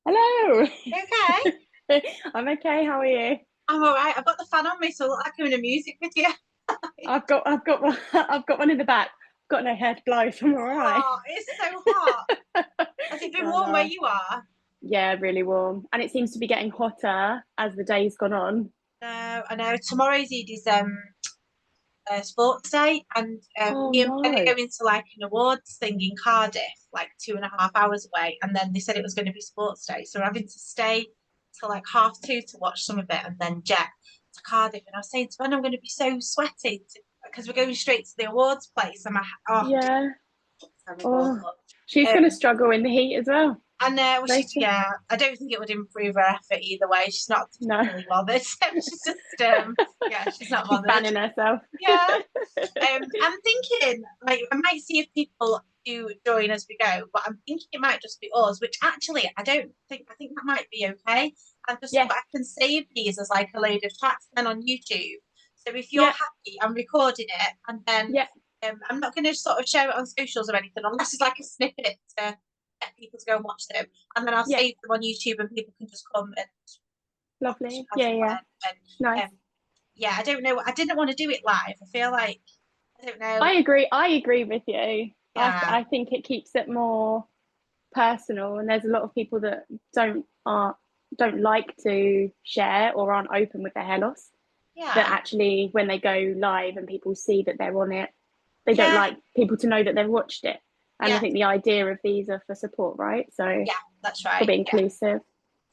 Hello. Okay, I'm okay. How are you? I'm all right. I've got the fan on me, so I look like I'm in a music video. I've got one. I've got one in the back. I've got no hair to blow, so I'm all right. Oh, it's so hot. Has it been Yeah, warm where no. you are? Yeah, really warm, and it seems to be getting hotter as the day's gone on. No, I know. Tomorrow's Edie's sports day, and Oh me and Ben are no. going to like an awards thing in Cardiff, like 2.5 hours away. And then they said it was going to be sports day, so we're having to stay till like 2:30 to watch some of it, and then jet to Cardiff. And I was saying to Ben, I'm going to be so sweaty because we're going straight to the awards place. And Yeah. it's terrible. Oh, she's But, gonna struggle in the heat as well And well, later. yeah, I don't think it would improve her effort either way. She's not No, particularly bothered. She's just, yeah, she's not she's bothered. fanning herself. Yeah. I'm thinking, like, I might see if people do join as we go, but I'm thinking it might just be us, which actually I don't think, I think that might be okay. Yeah, But I can save these as like a load of chats then on YouTube. So if you're yeah, happy, I'm recording it and then yeah, I'm not going to sort of share it on socials or anything unless it's like a snippet to get people to go and watch them. And then I'll yeah. save them on YouTube and people can just come and watch Lovely. as Yeah, and yeah. when. Nice. Yeah, I don't know. I didn't want to do it live. I feel like I don't know. I agree. I agree with you. Yeah, I think it keeps it more personal, and there's a lot of people that don't like to share or aren't open with their hair loss, but yeah, actually when they go live and people see that they're on it, they don't yeah, like people to know that they've watched it. And I yeah, think the idea of these are for support, right? So yeah. That's to right. be Yeah. inclusive.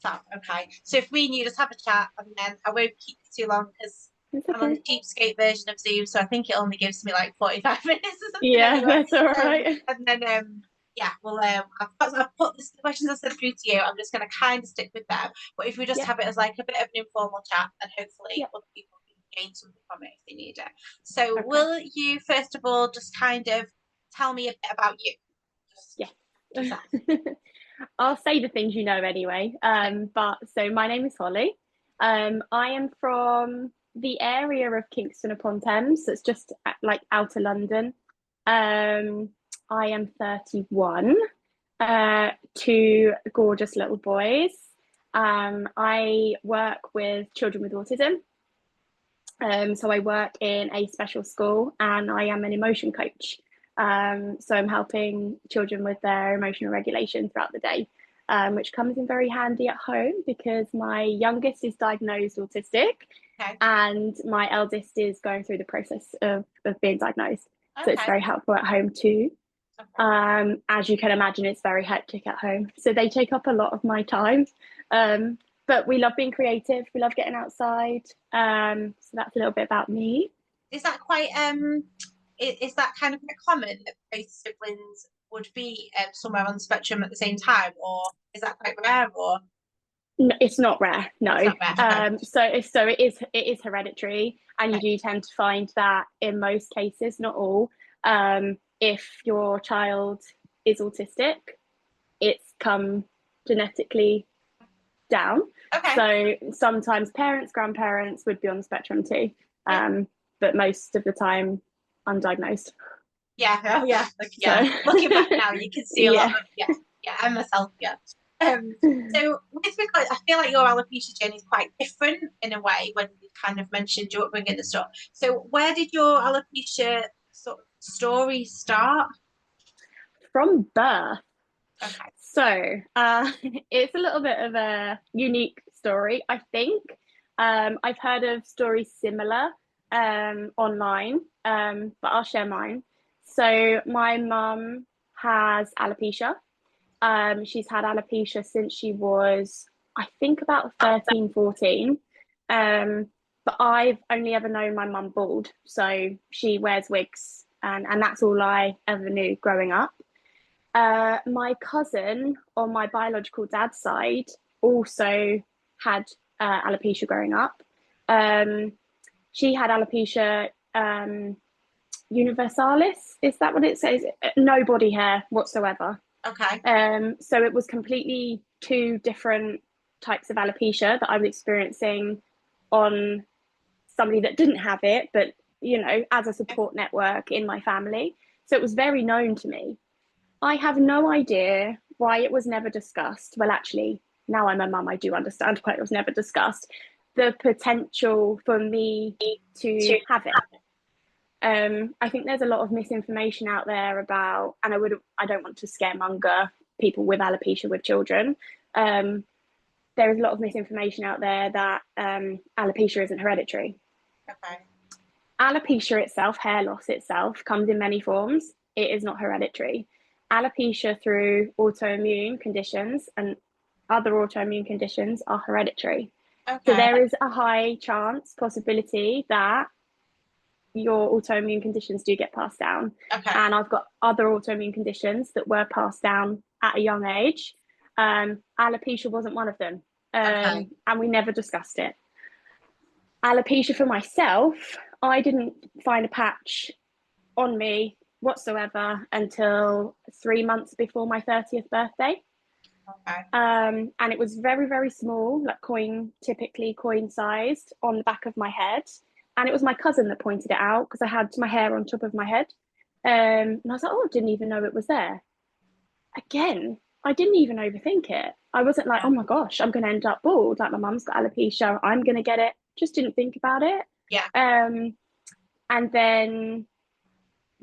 So okay. So if we need, just have a chat, and then I won't keep you too long because It's I'm on the okay. cheapskate version of Zoom, so I think it only gives me like 45 minutes or something Yeah, anyway. that's all right. And then yeah, well I've put the questions I sent through to you. I'm just going to kind of stick with them. But if we just Yeah, have it as like a bit of an informal chat, and hopefully yeah. other people can gain something from it if they need it. So Okay. will you first of all just kind of tell me a bit about you? Just Yes. yourself. I'll say the things you know anyway. Okay. But so my name is Holly. I am from the area of Kingston upon Thames. So it's just like outer London. Um, I am 31. Two gorgeous little boys. I work with children with autism. So I work in a special school and I am an emotion coach. So I'm helping children with their emotional regulation throughout the day, which comes in very handy at home because my youngest is diagnosed autistic Okay. and my eldest is going through the process of being diagnosed. So it's Okay. very helpful at home too. Okay. As you can imagine, it's very hectic at home. So they take up a lot of my time. Um, but we love being creative. We love getting outside. So that's a little bit about me. Is that quite is that kind of quite common that both siblings would be somewhere on the spectrum at the same time, or is that quite rare, or No, it's not rare, it's no. not rare? Okay. So it is hereditary, and you Okay. do tend to find that in most cases, not all. If your child is autistic, it's come genetically down. Okay. So sometimes parents, grandparents would be on the spectrum too, Yeah. but most of the time undiagnosed. Yeah. Oh, yeah. Like, So yeah. Looking back now, you can see a lot yeah, of yeah. Yeah. And myself. Yeah. So with regard, I feel like your alopecia journey is quite different in a way when you kind of mentioned your upbringing and stuff. So where did your alopecia sort of story start? from birth. Okay. So it's a little bit of a unique story, I think. I've heard of stories similar online, but I'll share mine. So my mum has alopecia. She's had alopecia since she was, I think, about 13, 14. Um, but I've only ever known my mum bald. So she wears wigs, and that's all I ever knew growing up. My cousin on my biological dad's side also had alopecia growing up. Um, she had alopecia universalis. Is that what it says? No body hair whatsoever. Okay. So it was completely two different types of alopecia that I was experiencing on somebody that didn't have it, but as a support network in my family. So it was very known to me. I have no idea why it was never discussed. Well, actually, now I'm a mum, I do understand why it was never discussed. The potential for me to have it. I think there's a lot of misinformation out there about, and I don't want to scaremonger people with alopecia with children. Um, there is a lot of misinformation out there that alopecia isn't hereditary. Okay. Alopecia itself, hair loss itself, comes in many forms. It is not hereditary. Alopecia through autoimmune conditions and other autoimmune conditions are hereditary. So Okay. there is a high chance, possibility that your autoimmune conditions do get passed down. Okay. And I've got other autoimmune conditions that were passed down at a young age. Alopecia wasn't one of them. Okay. And we never discussed it. Alopecia for myself, I didn't find a patch on me whatsoever until 3 months before my 30th birthday. Okay. And it was very, very small, like typically coin sized on the back of my head. And it was my cousin that pointed it out because I had my hair on top of my head. And I was like, oh, I didn't even know it was there. Again, I didn't even overthink it. I wasn't like, Yeah. oh my gosh, I'm going to end up bald. Like my mum's got alopecia, I'm going to get it. Just didn't think about it. Yeah. And then,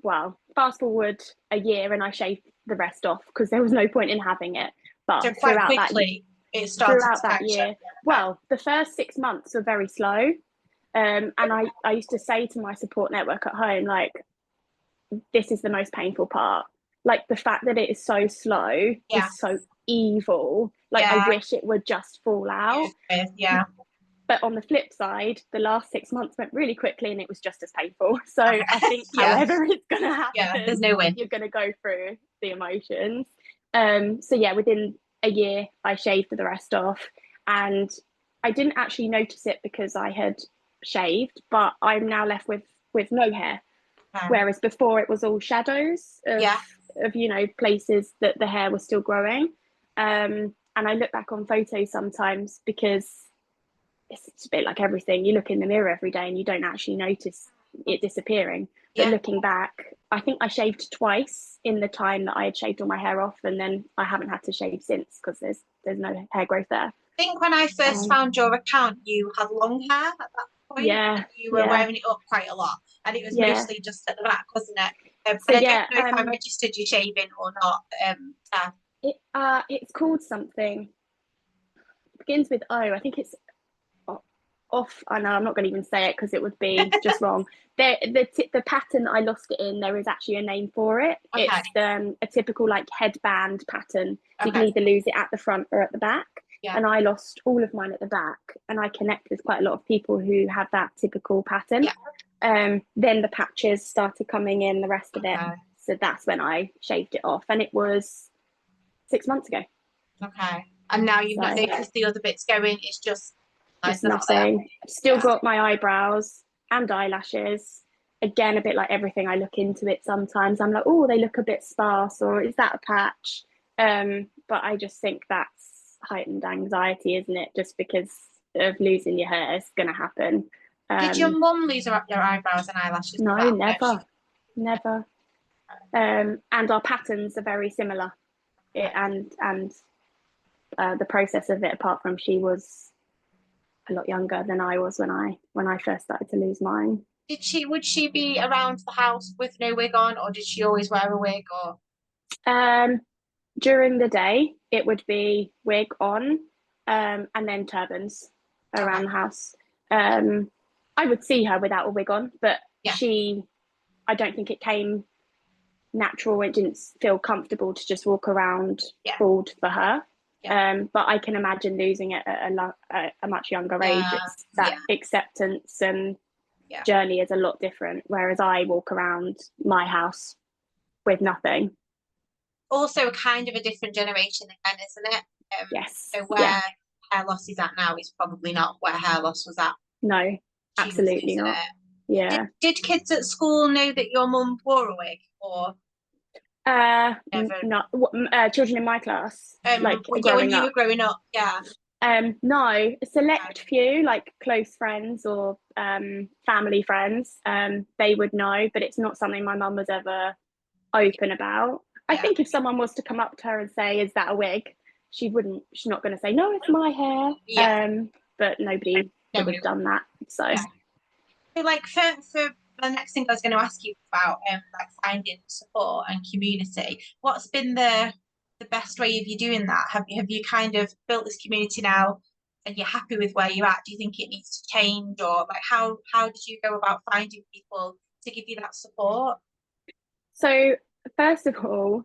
well, fast forward a year and I shaved the rest off because there was no point in having it. So But quite quickly it started throughout to that catch up. year, well, the first 6 months were very slow. And I used to say to my support network at home, like, this is the most painful part. Like the fact that it is so slow Yeah. is so evil. Like I Yeah. wish it would just fall out. Yeah. But on the flip side, the last 6 months went really quickly and it was just as painful. So I think Yeah. however it's going to Yeah. happen, There's no win. you're going to go through the emotions. So yeah, within a year, I shaved the rest off, and I didn't actually notice it because I had shaved, but I'm now left with no hair. Whereas before it was all shadows Yeah. of places that the hair was still growing. And I look back on photos sometimes because it's a bit like everything. You look in the mirror every day and you don't actually notice it disappearing. But Yeah. looking back, I think I shaved twice in the time that I had shaved all my hair off, and then I haven't had to shave since because there's no hair growth there. I think when I first found your account, you had long hair at that point. Yeah, You were yeah, wearing it up quite a lot, and it was yeah. mostly just at the back, wasn't it? So And I yeah, don't know if I registered you shaving or not. it's called something. It begins with O. I think it's off. I know I'm not going to even say it because it would be just wrong. The pattern I lost it in, there is actually a name for it. Okay. It's a typical like headband pattern. So you Okay. can either lose it at the front or at the back. Yeah. And I lost all of mine at the back. And I connect with quite a lot of people who have that typical pattern. Yeah. Then the patches started coming in, the rest of it. Okay. So that's when I shaved it off. And it was 6 months ago. Okay. And now you've not noticed the other bits going. It's just nothing. Still got my eyebrows and eyelashes. Again, a bit like everything, I look into it sometimes. I'm like, oh, they look a bit sparse, or is that a patch? But I just think that's heightened anxiety, isn't it? Just because of losing your hair is going to happen. Did your mum lose her eyebrows and eyelashes? No, never. And our patterns are very similar. And the process of it, apart from she was a lot younger than I was when I first started to lose mine. Would she be around the house with no wig on, or did she always wear a wig? Or during the day it would be wig on, and then turbans around the house. I would see her without a wig on, but I don't think it came natural. It didn't feel comfortable to just walk around bald for her. But I can imagine losing it at a much younger age. It's that acceptance and journey is a lot different. Whereas I walk around my house with nothing. Also, kind of a different generation again, isn't it? Yes. So where hair loss is at now is probably not where hair loss was at. No, absolutely not. Yeah. Did kids at school know that your mum wore a wig, or? Not children in my class, like when growing you up. were growing up, No, a select few, like close friends or family friends, they would know, but it's not something my mum was ever open about. I think if someone was to come up to her and say, "Is that a wig?" she's not going to say, no, it's my Yeah. hair. But nobody would Nobody. have done that. So, Yeah. So, like for the next thing I was going to ask you about, like finding support and community. What's been the best way of you doing that? Have you kind of built this community now, and you're happy with where you're at? Do you think it needs to change, or like how did you go about finding people to give you that support? so first of all,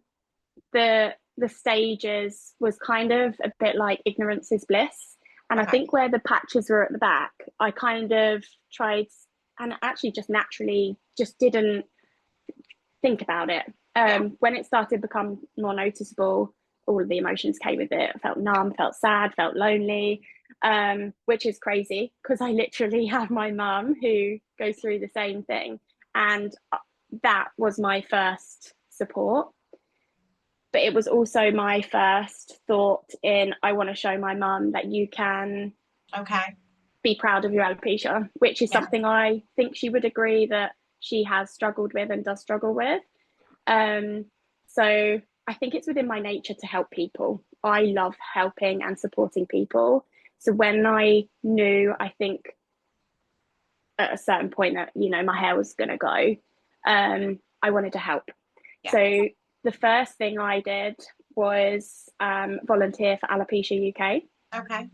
the stages was kind of a bit like ignorance is bliss. And I Okay. think where the patches were at the back, I kind of tried and actually just naturally just didn't think about it. Yeah. When it started to become more noticeable, all of the emotions came with it. I felt numb, felt sad, felt lonely, which is crazy because I literally have my mum who goes through the same thing. And that was my first support. But it was also my first thought in I want to show my mum that you can Okay. be proud of your alopecia, which is Yeah. something I think she would agree that she has struggled with and does struggle with. Um, so I think it's within my nature to help people. I love helping and supporting people. So when I knew, I think at a certain point that, you know, my hair was going to go, I wanted to help. Yeah. So the first thing I did was volunteer for Alopecia UK. Okay.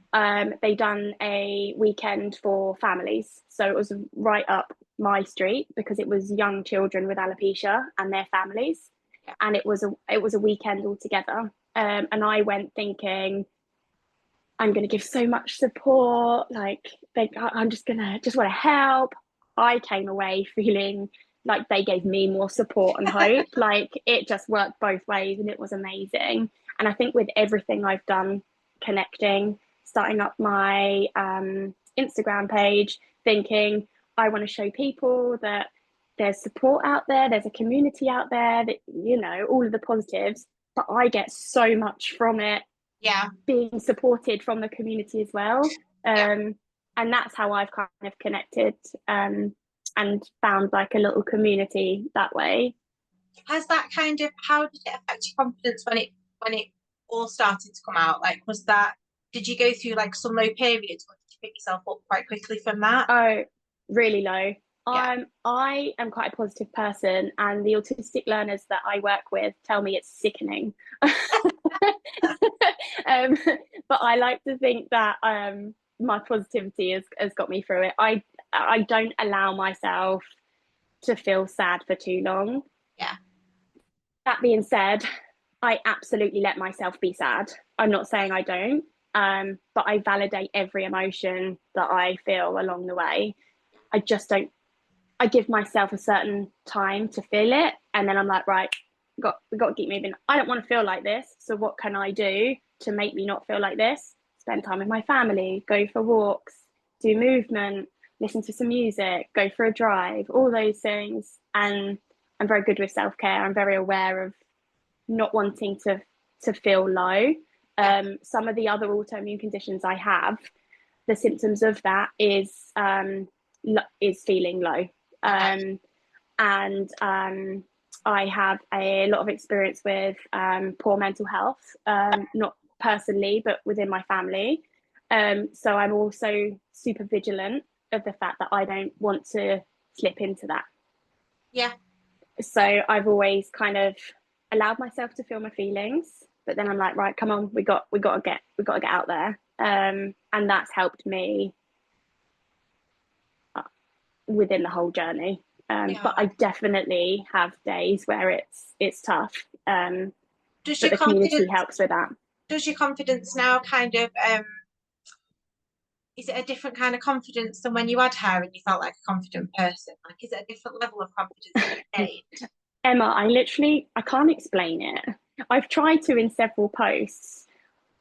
They done a weekend for families, so it was right up my street because it was young children with alopecia and their families, Yeah. and it was a weekend altogether. And I went thinking, I'm going to give so much support. Like, I'm just want to help. I came away feeling like they gave me more support and hope. Like, it just worked both ways and it was amazing. And I think with everything I've done, connecting, starting up my Instagram page, thinking I want to show people that there's support out there, there's a community out there, that, you know, all of the positives, but I get so much from it Yeah. being supported from the community as well. Yeah. And that's how I've kind of connected and found like a little community that way. Has that kind of how did it affect your confidence when it all started to come out? Like, was that did you go through like some low periods, or did you pick yourself up quite quickly from that? Oh, really low. Yeah. I am quite a positive person, and the autistic learners that I work with tell me it's sickening. um, but I like to think that my positivity has got me through it. I don't allow myself to feel sad for too long. Yeah. That being said, I absolutely let myself be sad. I'm not saying I don't, but I validate every emotion that I feel along the way. I just don't. I give myself a certain time to feel it, and then I'm like, right, we got to keep moving. I don't want to feel like this, so what can I do to make me not feel like this? Spend time with my family, go for walks, do movement, listen to some music, go for a drive, all those things. And I'm very good with self care. I'm very aware of not wanting to feel low. Yeah. Some of the other autoimmune conditions I have, the symptoms of that is feeling low. Okay. And I have a lot of experience with poor mental health, not personally, but within my family. So I'm also super vigilant of the fact that I don't want to slip into that. Yeah. So I've always kind of allowed myself to feel my feelings, but then I'm like, right, come on, we got to get out there, and that's helped me within the whole journey. But Yeah. I definitely have days where it's tough, Does but your the community confidence helps with that. does your confidence now kind of is it a different kind of confidence than when you had hair and you felt like a confident person? Like, is it a different level of confidence that you've gained? Emma, I can't explain it. I've tried to in several posts,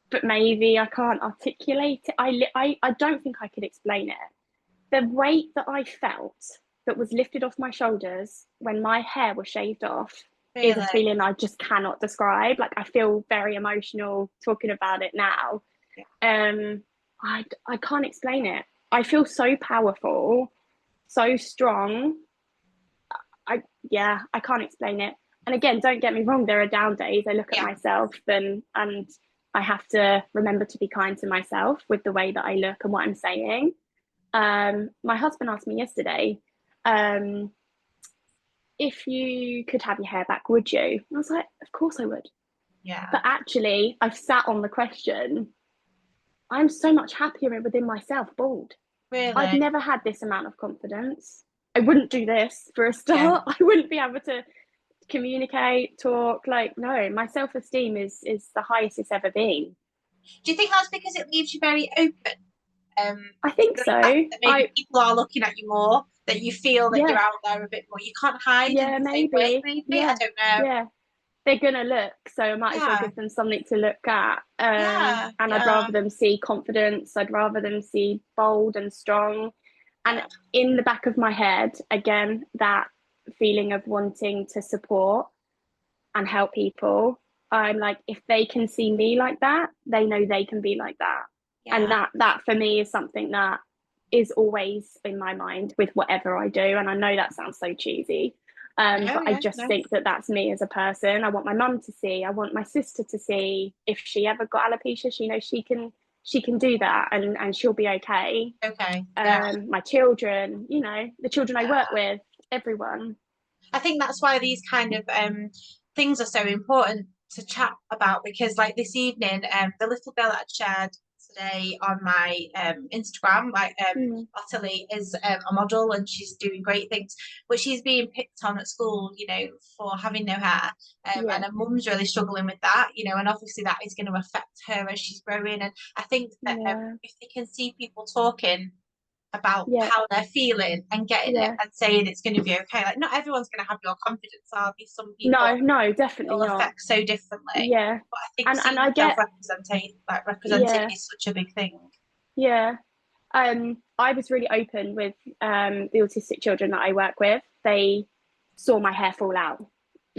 but maybe I can't articulate it. I don't think I could explain it. The weight that I felt that was lifted off my shoulders when my hair was shaved off is a Really? feeling I just cannot describe. Like, I feel very emotional talking about it now. Yeah. I can't explain it. I feel so powerful, so strong. I can't explain it. And again, don't get me wrong, there are down days. I look at Yeah. myself and I have to remember to be kind to myself with the way that I look and what I'm saying. My husband asked me yesterday, um, if you could have your hair back, would you? And I was like, of course I would. Yeah. But actually, I've sat on the question. I'm so much happier within myself, bald. I've Really? never had this amount of confidence. I wouldn't do this for a Yeah. start. I wouldn't be able to communicate, talk. Like, no, my self-esteem is the highest it's ever been. Do you think that's because it leaves you very open? I think The so. fact that maybe I people are looking at you more, that you feel that you're Yeah, out there a bit more. You can't hide in yeah, the same way, maybe. maybe. I Yeah, don't know. yeah. They're gonna look, so I might as well Yeah. give them something to look at. Yeah. And I'd Yeah. rather them see confidence. I'd rather them see bold and strong. And Yeah. in the back of my head, again, that feeling of wanting to support and help people. I'm like, if they can see me like that, they know they can be like that. And Yeah. that for me is something that is always in my mind with whatever I do. And I know that sounds so cheesy. No, But I yeah, just no. think that that's me as a person. I want my mum to see. I want my sister to see. If she ever got alopecia, she knows she can do that, and she'll be okay. Okay. Yeah. My children, the children I work Yeah. with, everyone. I think that's why these kind of things are so important to chat about, because like this evening, the little girl that I shared today on my Instagram, like Mm, Ottilie is a model and she's doing great things, but she's being picked on at school, for having no hair, and yeah, her mum's really struggling with that, and obviously that is going to affect her as she's growing. And I think that yeah, if they can see people talking about yeah, how they're feeling and getting it yeah. and saying it's going to be okay. Like, not everyone's going to have your confidence, are they? Some No, people no, definitely it'll not. affect so differently. Yeah. But I think And seeing I yourself get, represented yeah, is such a big thing. yeah. I was really open with the autistic children that I work with. They saw my hair fall out.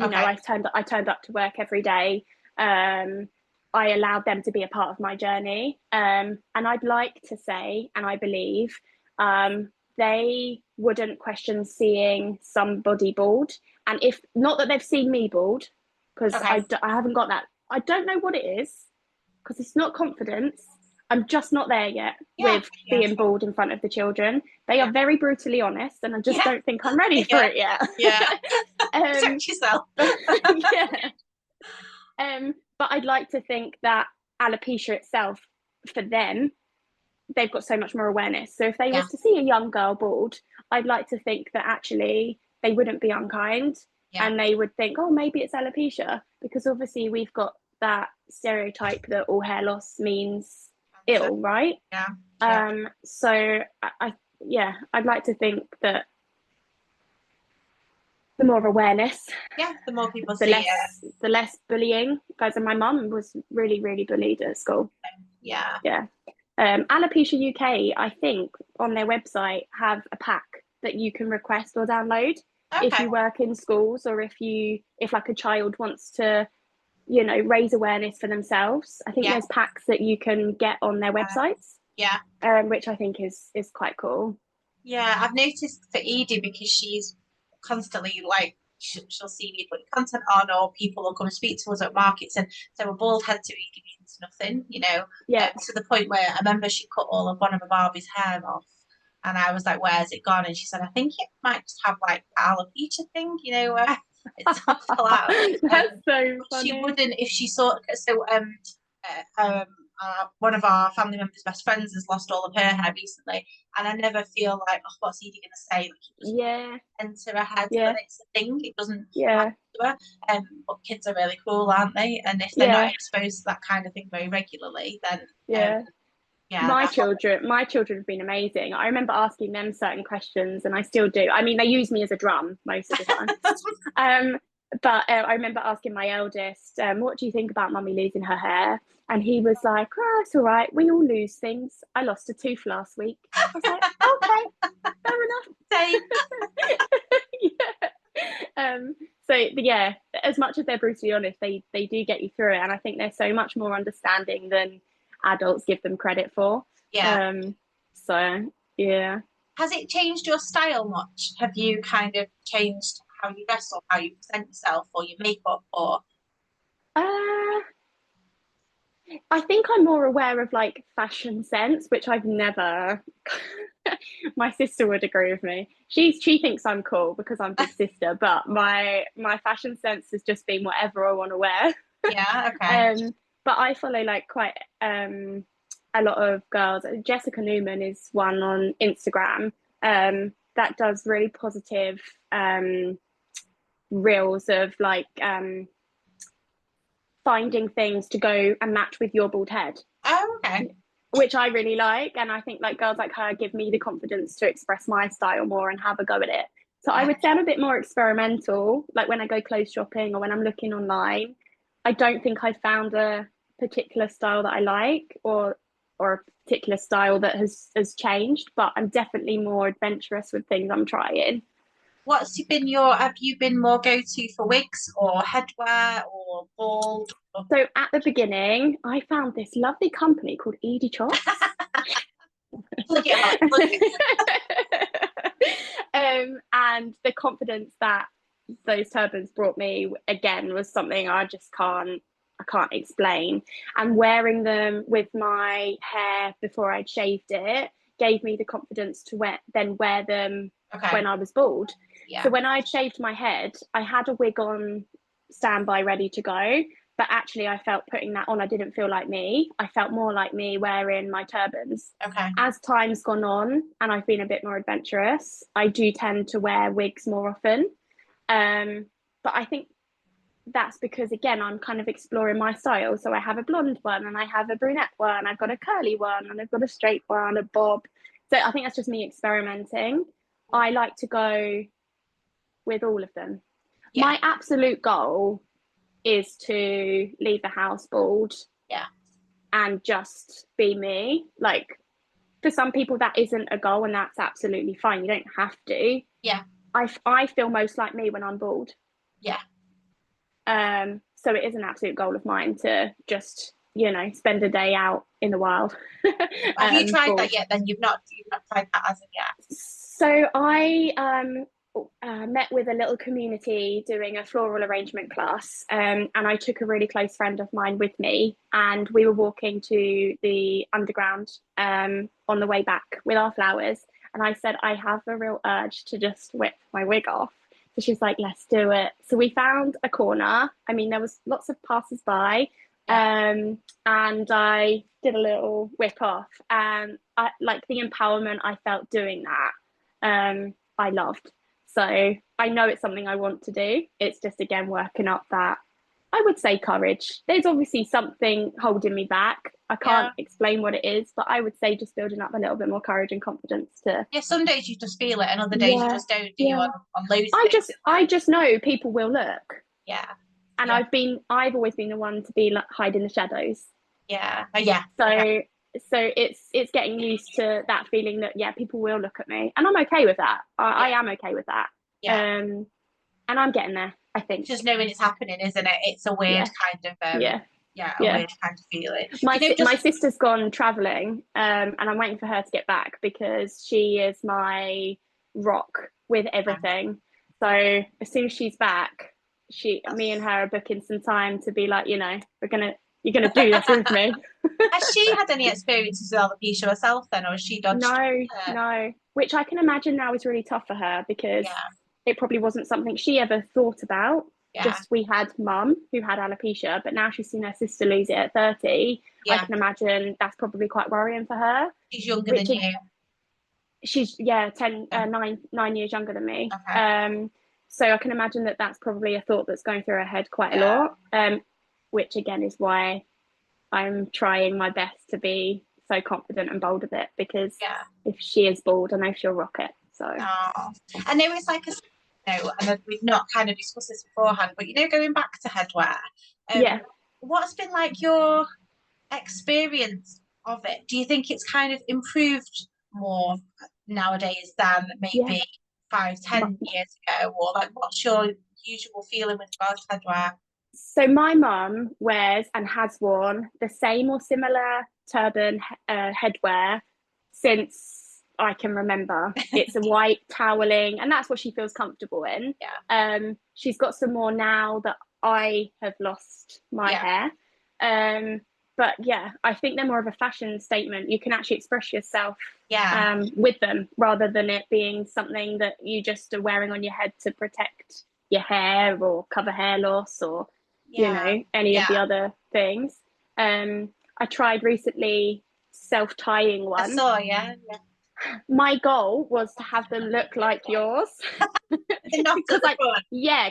Okay. I turned up to work every day. Um, I allowed them to be a part of my journey. And I'd like to say, and I believe, they wouldn't question seeing somebody bald. And if not that they've seen me bald, because Okay. I haven't got that. I don't know what it is, because it's not confidence. I'm just not there yet Yeah. with Yeah. being bald in front of the children. They Yeah. are very brutally honest, and I just Yeah. don't think I'm ready for Yeah. it yet. Yeah. um, Protect yourself. yeah. But I'd like to think that alopecia itself, for them, they've got so much more awareness. So if they Yeah. was to see a young girl bald, I'd like to think that actually they wouldn't be unkind, Yeah. and they would think, oh, maybe it's alopecia, because obviously we've got that stereotype that all hair loss means Cancer. ill, right? Yeah. Yeah. So yeah, I'd like to think that the more awareness, Yeah. The more people the see it. less bullying. Guys, and my mum was really, really bullied at school. Yeah. Yeah. Alopecia UK, I think, on their website have a pack that you can request or download if Okay. you work in schools, or if like a child wants to, raise awareness for themselves. I think Yeah. there's packs that you can get on their websites, Yeah. which I think is quite cool. Yeah, I've noticed for Edie, because she's constantly like she'll see me putting content on, or people will come and speak to us at markets, and so a bald head to Edie means nothing, Yeah, to the point where I remember she cut all of one of her Barbie's hair off, and I was like, "Where's it gone?" And she said, "I think it might just have like alopecia thing, where it's not fell out." that's so She funny. wouldn't if she saw. So one of our family members' best friends has lost all of her hair recently, and I never feel like, oh, what's Edie going to say? Like, it doesn't Yeah, enter her head that yeah, it's a thing. It doesn't matter yeah, to her. But kids are really cool, aren't they? And if they're not yeah, exposed to that kind of thing very regularly, then yeah. yeah, My that. children have been amazing. I remember asking them certain questions, and I still do. I mean, they use me as a drum most of the time. Um, but I remember asking my eldest, "What do you think about mummy losing her hair?" And he was like, "Oh, it's all right. We all lose things. I lost a tooth last week." I was like, "Okay, fair Same. enough." Yeah. So yeah, as much as they're brutally honest, they do get you through it, and I think they're so much more understanding than adults give them credit for. Yeah. So yeah. Has it changed your style much? Have you kind of changed how you dress, or how you present yourself, or your makeup, or Uh I think I'm more aware of like fashion sense, which I've never. My sister would agree with me. She thinks I'm cool because I'm big sister, but my fashion sense has just been whatever I want to wear. Yeah, okay. Um, but I follow like quite a lot of girls. Jessica Newman is one on Instagram that does really positive reels of like finding things to go and match with your bald head, Oh, okay. which I really like. And I think like girls like her give me the confidence to express my style more and have a go at it. So I Yeah. would say I'm a bit more experimental, like when I go clothes shopping or when I'm looking online. I don't think I found a particular style that I like or a particular style that has changed, but I'm definitely more adventurous with things I'm trying. Have you been more go-to for wigs or headwear or bald? Or... So at the beginning, I found this lovely company called Edie Chops. Plug it out, plug it. And the confidence that those turbans brought me again was something I can't explain. And wearing them with my hair before I'd shaved it gave me the confidence to wear them Okay. when I was bald. So Yeah. when I'd shaved my head, I had a wig on standby ready to go. But actually, I felt putting that on, I didn't feel like me. I felt more like me wearing my turbans. Okay. As time's gone on and I've been a bit more adventurous, I do tend to wear wigs more often. Um, but I think that's because again I'm kind of exploring my style. So I have a blonde one and I have a brunette one, I've got a curly one and I've got a straight one, a bob. So I think that's just me experimenting. I like to go with all of them. Yeah. My absolute goal is to leave the house bald Yeah. and just be me. Like for some people that isn't a goal and that's absolutely fine. You don't have to. Yeah. I feel most like me when I'm bald. Yeah. So it is an absolute goal of mine to just, spend a day out in the wild. Have you tried that Bald. yet? Then you've not tried that as of yet. So I met with a little community doing a floral arrangement class, and I took a really close friend of mine with me, and we were walking to the underground on the way back with our flowers. And I said, I have a real urge to just whip my wig off. So she's like, let's do it. So we found a corner. I mean, there was lots of passers-by, Yeah. and I did a little whip off. And I like the empowerment I felt doing that. I loved. So I know it's something I want to do. It's just again working up that, I would say, courage. There's obviously something holding me back. I Yeah. can't explain what it is, but I would say just building up a little bit more courage and confidence to. Yeah. Some days you just feel it, and other days you Yeah, just don't. Do you yeah. on loads of I days just in I life? just know people will look, Yeah. and Yeah. I've always been the one to be like hide in the shadows. Yeah. Yeah. Okay. So it's getting used to that feeling that yeah, people will look at me, and I'm okay with that. I Yeah. am okay with that. Yeah. Um, and I'm getting there. I It's think. just knowing it's happening, isn't it? It's a weird Yeah, kind of yeah, yeah, a yeah. weird kind of feeling. My Just my sister's gone traveling, and I'm waiting for her to get back because she is my rock with everything. So as soon as she's back, me and her are booking some time to be like, you're gonna do this with me. has she had any experiences with alopecia herself then, or has she dodged? No, no. Which I can imagine now is really tough for her because Yeah, it probably wasn't something she ever thought about. yeah, Just we had mum who had alopecia, but now she's seen her sister lose it at 30. I yeah. can imagine that's probably quite worrying for her. She's younger than Which you. she's yeah 10 Yeah. 9 years younger than me. Okay. So I can imagine that that's probably a thought that's going through her head quite a Yeah, lot. Which again is why I'm trying my best to be so confident and bold with it, because yeah. if she is bald, I know she'll rock it. So Oh. I know it's like and we've not kind of discussed this beforehand, but going back to headwear, yeah, what's been like your experience of it? Do you think it's kind of improved more nowadays than yeah. maybe 5, 10 years ago? Or like, what's your usual feeling with regards to headwear? So my mum wears and has worn the same or similar turban headwear since I can remember. It's a white toweling, and that's what she feels comfortable in. Yeah, She's got some more now that I have lost my yeah, hair. Um, but yeah, I think they're more of a fashion statement. You can actually express yourself Yeah, with them rather than it being something that you just are wearing on your head to protect your hair or cover hair loss or, yeah, any of the yeah. other things. I tried recently self-tying I one. saw, yeah, yeah. My goal was to have them look like yours. They're not at because the front. I Yeah,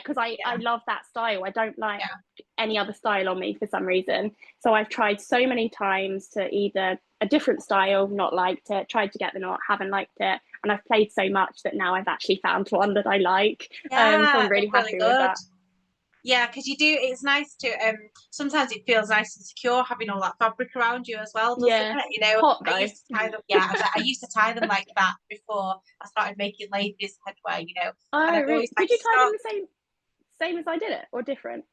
love that style. I don't like yeah. any other style on me for some reason. So I've tried so many times to either a different style, not liked it, tried to get the knot, haven't liked it, and I've played so much that now I've actually found one that I like. So I'm Yeah, they're really really happy with good. that. Yeah, because you do, it's nice to, sometimes it feels nice and secure having all that fabric around you as well, doesn't Yeah, it? You know, hot I though. used to tie them, yeah, I used to tie them like that before I started making ladies headwear, and Oh, I've really? always like Did you tie them start, the same as I did it, or different?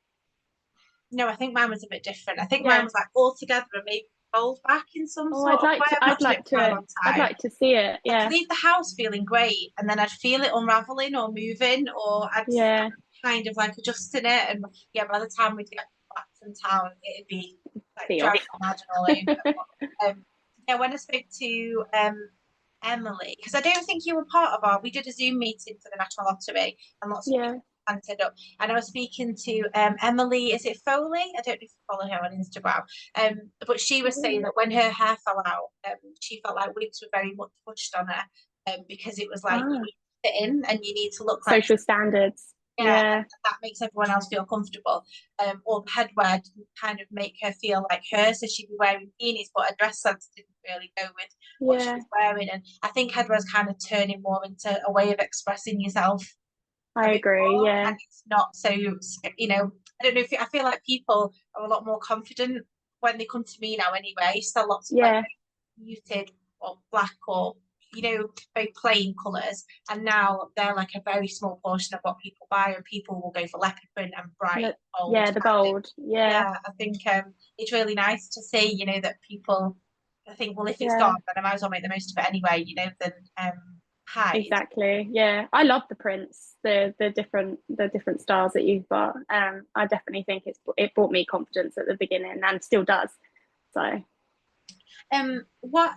no, I think mine was a bit different. I think mine Yeah. was like all together and maybe fold back in some Oh, sort of way. I've not done it for a long I'd time. like to see it. I'd Yeah, leave the house feeling great, and then I'd feel it unraveling or moving, or I'd start yeah. kind of like adjusting it. And yeah, by the time we'd get back from town, it'd be like Be off. driving me mad and all over. Yeah, when I spoke to Emily, because I don't think you were part of we did a Zoom meeting for the National Lottery, and lots of people Yeah. planted up. And I was speaking to Emily, is it Foley? I don't know if you follow her on Instagram. But she was saying that when her hair fell out, she felt like wigs were very much pushed on her, because it was like you Ah, need to fit in and you need to look like, social standards. yeah, and Yeah. that makes everyone else feel comfortable. Or the headwear didn't kind of make her feel like her, so she'd be wearing bikinis, but her dress sense didn't really go with what she Yeah. was wearing. And I think headwear's kind of turning more into a way of expressing yourself a I bit agree. more, Yeah. and it's not so, I don't know if I feel like people are a lot more confident when they come to me now anyway. So lots of like Yeah. muted or black or very plain colours, and now they're like a very small portion of what people buy, and people will go for leopard print and bright No, bold yeah, the kind of. bold. Yeah. Yeah, I think it's really nice to see, that people, I think, well, if it's gone Yeah. then I might as well make the most of it anyway, than hide. Exactly. Yeah. I love the prints, the different styles that you've got. I definitely think it brought me confidence at the beginning and still does. So What,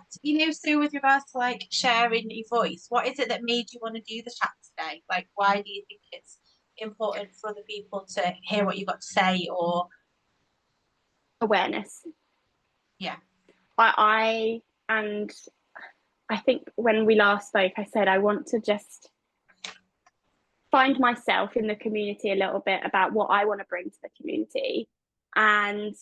so with regards to like sharing your voice, what is it that made you want to do the chat today? Like, why do you think it's important for other people to hear what you've got to say? Or awareness. yeah, And I think when we last spoke, I said I want to just find myself in the community a little bit about what I want to bring to the community. And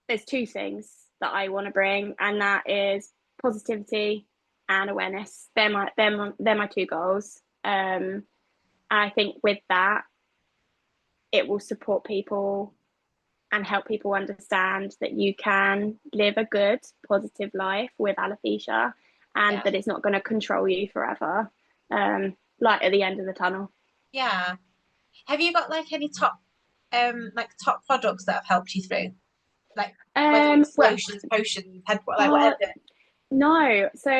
there's two things that I want to bring, and that is positivity and awareness. They're my two goals. I think with that, it will support people and help people understand that you can live a good, positive life with alopecia, and yeah, that it's not going to control you forever. Light at the end of the tunnel. yeah. Have you got like any top products that have helped you through? Like whether it's Well, lotions, potions, head, like uh, whatever. no. So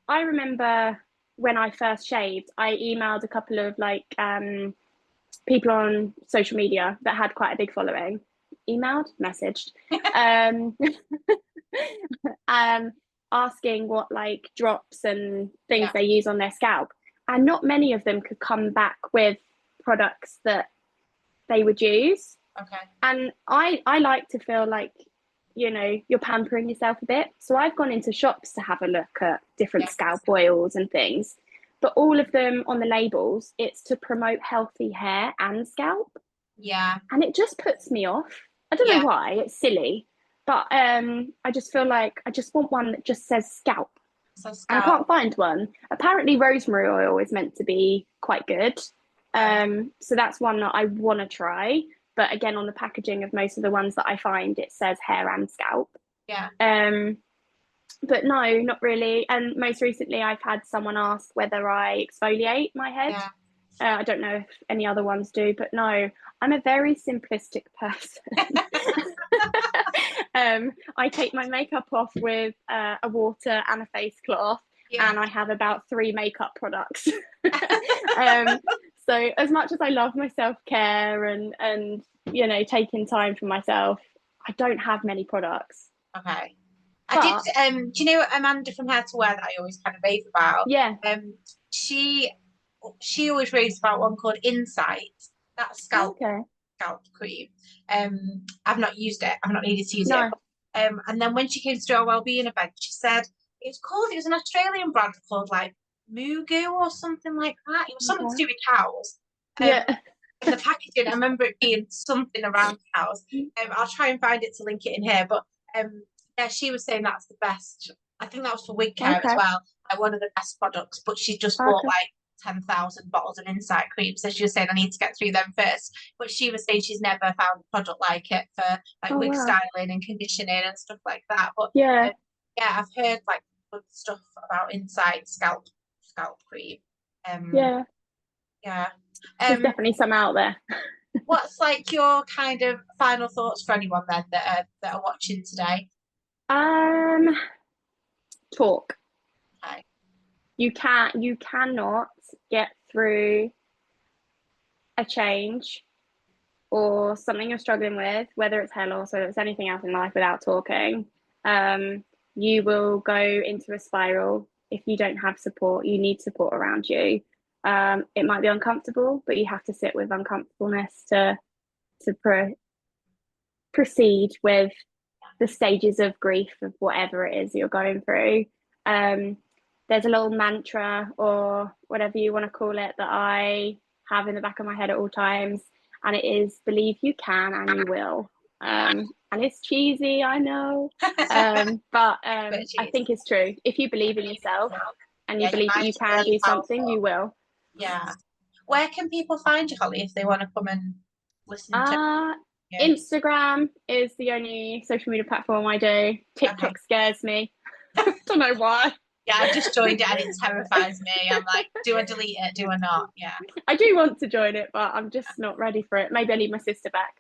I remember when I first shaved, I emailed a couple of people on social media that had quite a big following. Emailed, messaged, um, um, asking what like drops and things Yeah, they use on their scalp, and not many of them could come back with products that they would use. okay. And I like to feel like you're pampering yourself a bit. So I've gone into shops to have a look at different Yeah, scalp oils and things, but all of them on the labels, it's to promote healthy hair and scalp, yeah, and it just puts me off. I don't know yeah. why. It's silly, but I just feel like I just want one that just says scalp, So and I scalp. can't find one. Apparently, rosemary oil is meant to be quite good. Okay. So that's one that I want to try. But again, on the packaging of most of the ones that I find, it says hair and scalp. Yeah, Um, but no, not really. And most recently, I've had someone ask whether I exfoliate my head. yeah. I don't know if any other ones do, but no, I'm a very simplistic person. I take my makeup off with a water and a face cloth, Yeah. and I have about 3 makeup products. um, so as much as I love my self care and taking time for myself, I don't have many products. Okay. I did. But Do you know Amanda from Hair to Wear that I always kind of rave about? yeah, Um, she always raves about one called Insight. That's okay. scalp cream. I've not used it. I've not needed to use it. No, And then when she came to do our wellbeing event, she said it was an Australian brand called like Mugu or something like that. It was something to okay. do with cows. Um, Yeah. and the packaging, I remember it being something around cows. I'll try and find it to link it in here. But yeah, she was saying that's the best. I think that was for wig care as Okay. well, like one of the best products. But she just bought Okay. like 10,000 bottles of Insight cream. So she was saying I need to get through them first. But she was saying she's never found a product like it for like Oh wig wow. styling and conditioning and stuff like that. But Yeah. yeah, I've heard like good stuff about Insight scalp cream. Yeah. Yeah. There's Um, definitely some out there. what's like your kind of final thoughts for anyone then that are watching today? Um, talk. Okay. You cannot get through a change or something you're struggling with, whether it's hair loss or it's anything else in life, without talking. You will go into a spiral if you don't have support. You need support around you. It might be uncomfortable, but you have to sit with uncomfortableness to proceed with the stages of grief of whatever it is you're going through. Um, there's a little mantra or whatever you want to call it that I have in the back of my head at all times, and it is believe you can and you will. And it's cheesy, I know, but But I geez, think it's true. If you believe in believe in yourself yourself. and you Yeah, your believe that you mind's can really do something, powerful. you will. Yeah. Where can people find you, Holly, if they want to come and listen to Uh, you? Instagram is the only social media platform I do. Okay. TikTok scares me. Don't know why. Yeah, I've just joined it and it terrifies me. I'm like, do I delete it? Do I not? Yeah. I do want to join it, but I'm just not ready for it. Maybe I need my sister back.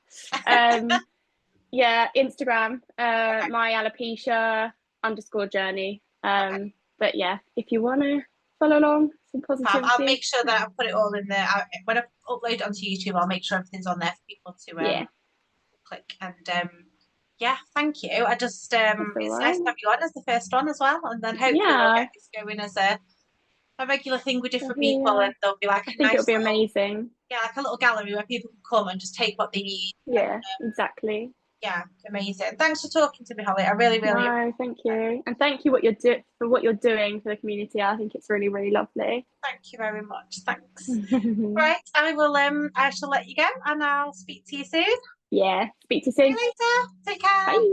Yeah, Instagram, Okay. my alopecia _ journey. Okay. But yeah, if you want to follow along, some Fab. I'll positivity. make sure that I put it all in there. When I upload it onto YouTube, I'll make sure everything's on there for people to Yeah, click. And yeah, thank you. I just that's all it's nice right. to have you on as the first one as well, and then hopefully we'll get Yeah, this going as a regular thing with different people, yeah. and there'll be like I a think it'll nice be little amazing. yeah, like a little gallery where people can come and just take what they need. And Yeah, exactly. yeah, amazing. Thanks for talking to me, Holly. I really, really No, appreciate thank it. you, and thank you for what you're doing for the community. I think it's really, really lovely. Thank you very much. Thanks. Right, I will I shall let you go and I'll speak to you soon. Yeah, speak to you See you soon. later. Take care. Bye.